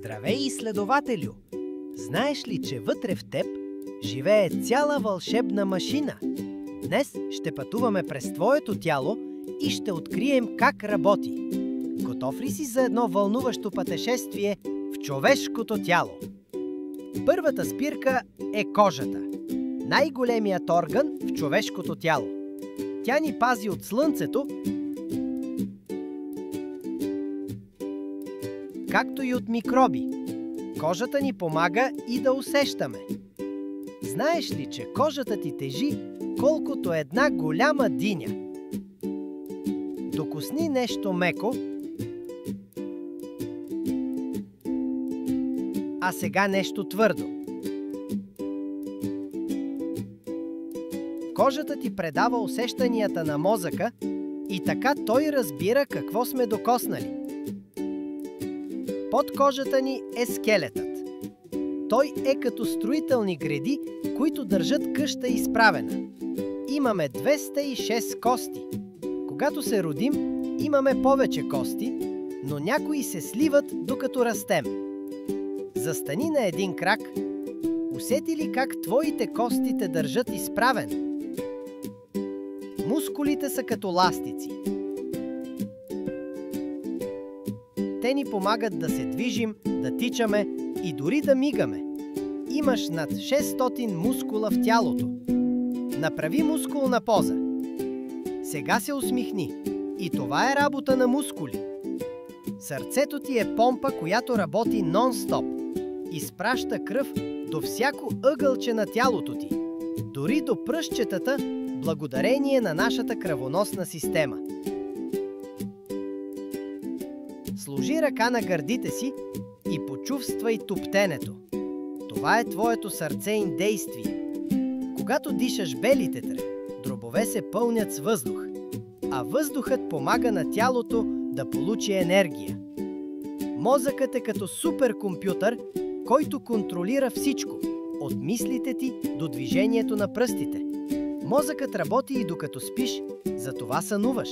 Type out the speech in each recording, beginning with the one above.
Здравей, изследователю! Знаеш ли, че вътре в теб живее цяла вълшебна машина? Днес ще пътуваме през твоето тяло и ще открием как работи. Готов ли си за едно вълнуващо пътешествие в човешкото тяло? Първата спирка е кожата. Най-големият орган в човешкото тяло. Тя ни пази от слънцето, както и от микроби. Кожата ни помага и да усещаме. Знаеш ли, че кожата ти тежи колкото една голяма диня? Докосни нещо меко, а сега нещо твърдо. Кожата ти предава усещанията на мозъка и така той разбира какво сме докоснали. Под кожата ни е скелетът. Той е като строителни греди, които държат къща изправена. Имаме 206 кости. Когато се родим, имаме повече кости, но някои се сливат докато растем. Застани на един крак. Усети ли как твоите кости те държат изправен? Мускулите са като ластици. Те ни помагат да се движим, да тичаме и дори да мигаме. Имаш над 600 мускула в тялото. Направи мускулна поза. Сега се усмихни. И това е работа на мускули. Сърцето ти е помпа, която работи нон-стоп. Изпраща кръв до всяко ъгълче на тялото ти. Дори до пръстчетата, благодарение на нашата кръвоносна система. Сложи ръка на гърдите си и почувствай туптенето. Това е твоето сърце in действие. Когато дишаш белите дробове се пълнят с въздух, а въздухът помага на тялото да получи енергия. Мозъкът е като суперкомпютър, който контролира всичко, от мислите ти до движението на пръстите. Мозъкът работи и докато спиш, затова сънуваш.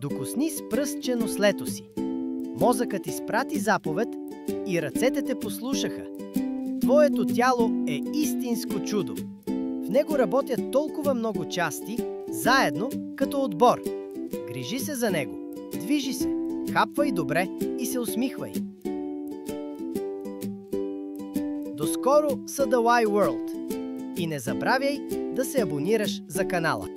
Докосни с пръстче нослето си. Мозъкът изпрати заповед и ръцете те послушаха. Твоето тяло е истинско чудо. В него работят толкова много части, заедно като отбор. Грижи се за него, движи се, хапвай добре и се усмихвай. Доскоро са The Y World и не забравяй да се абонираш за канала.